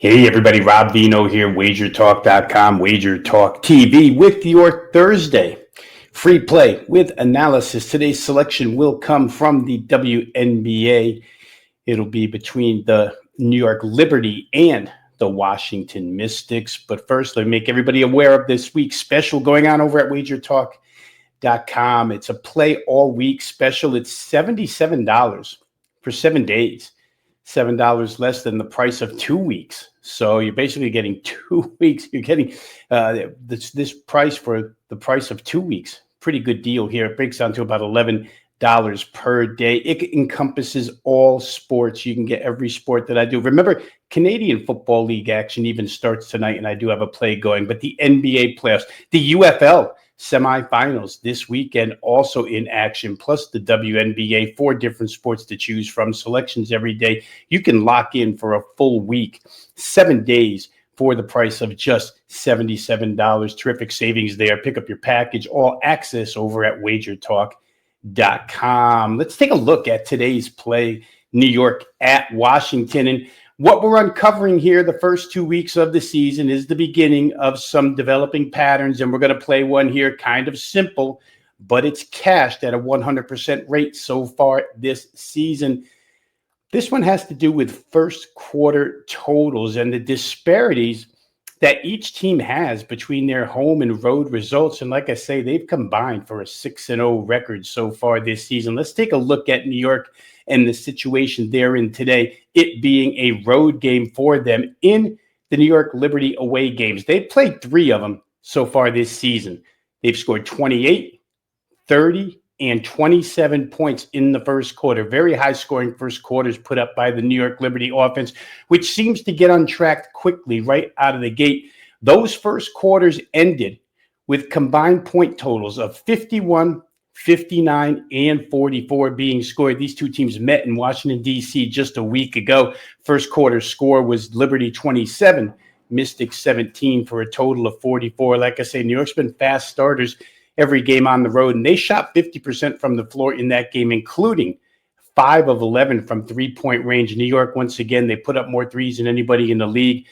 Hey everybody, Rob Vino here, wagertalk.com, Wager Talk TV with your Thursday free play with analysis. Today's selection will come from the WNBA. It'll be between the New York Liberty and the Washington Mystics. But first, let me make everybody aware of this week's special going on over at wagertalk.com. It's a play all week special. It's $77 for 7 days. $7 less than the price of 2 weeks. So you're basically getting 2 weeks. You're getting this price for the price of 2 weeks. Pretty good deal here. It breaks down to about $11 per day. It encompasses all sports. You can get every sport that I do. Remember, Canadian Football League action even starts tonight, and I do have a play going. But the NBA playoffs, the UFL semifinals this weekend also in action, plus the WNBA, 4 different sports to choose from, selections every day. You can lock in for a full week, 7 days for the price of just $77. Terrific savings there. Pick up your package, all access over at wagertalk.com. Let's take a look at today's play, New York at Washington. And what we're uncovering here the first 2 weeks of the season is the beginning of some developing patterns, and we're going to play one here, kind of simple, but it's cashed at a 100% rate so far this season. This one has to do with first quarter totals and the disparities that each team has between their home and road results. And like I say, they've combined for a 6-0 record so far this season. Let's take a look at New York and the situation they're in today, it being a road game for them in the New York Liberty away games. They've played 3 of them so far this season. They've scored 28, 30, and 27 points in the first quarter. Very high-scoring first quarters put up by the New York Liberty offense, which seems to get untracked quickly right out of the gate. Those first quarters ended with combined point totals of 51, 59, and 44 being scored. These two teams met in Washington, D.C. just a week ago. First quarter score was Liberty 27, Mystics 17 for a total of 44. Like I say, New York's been fast starters every game on the road, and they shot 50% from the floor in that game, including 5 of 11 from three-point range. New York, once again, they put up more threes than anybody in the league.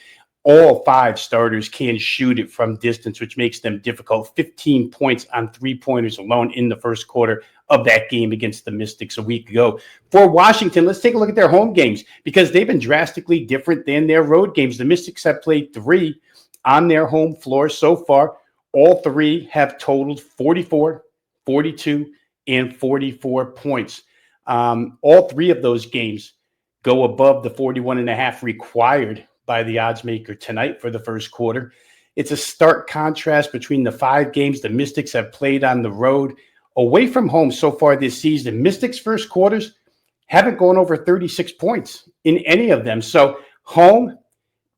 All 5 starters can shoot it from distance, which makes them difficult. 15 points on three-pointers alone in the first quarter of that game against the Mystics a week ago. For Washington, let's take a look at their home games because they've been drastically different than their road games. The Mystics have played 3 on their home floor so far. All 3 have totaled 44, 42, and 44 points. All 3 of those games go above the 41.5 required by the odds maker tonight for the first quarter. It's a stark contrast between the 5 games the Mystics have played on the road. Away from home so far this season, Mystics' first quarters haven't gone over 36 points in any of them. So home,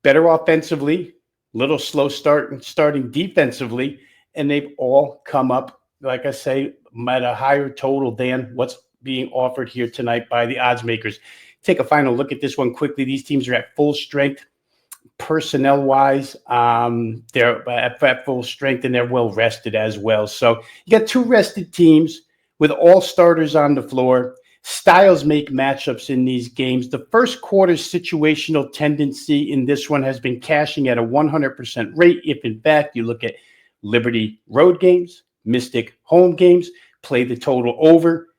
better offensively, little slow starting defensively, and they've all come up, like I say, at a higher total than what's being offered here tonight by the odds makers. Take a final look at this one quickly. These teams are at full strength. Personnel-wise, they're at full strength, and they're well-rested as well. So you got 2 rested teams with all starters on the floor. Styles make matchups in these games. The first quarter's situational tendency in this one has been cashing at a 100% rate. If, in fact, you look at Liberty road games, Mystic home games, play the total over,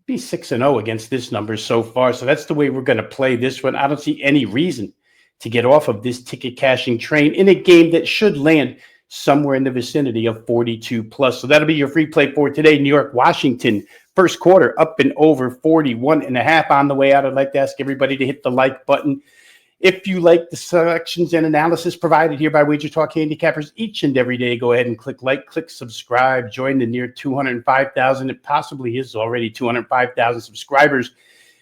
be 6-0 against this number so far. So that's the way we're going to play this one. I don't see any reason to get off of this ticket cashing train in a game that should land somewhere in the vicinity of 42 plus. So that'll be your free play for today. New York, Washington, first quarter up and over 41.5 on the way out. I'd like to ask everybody to hit the like button. If you like the selections and analysis provided here by Wager Talk Handicappers each and every day, go ahead and click like, click subscribe, join the near 205,000. It possibly is already 205,000 subscribers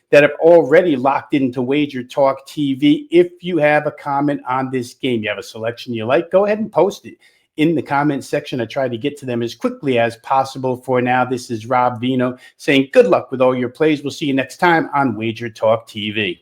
that have already locked into Wager Talk TV. If you have a comment on this game, you have a selection you like, go ahead and post it in the comment section. I try to get to them as quickly as possible. For now, this is Rob Vino saying good luck with all your plays. We'll see you next time on Wager Talk TV.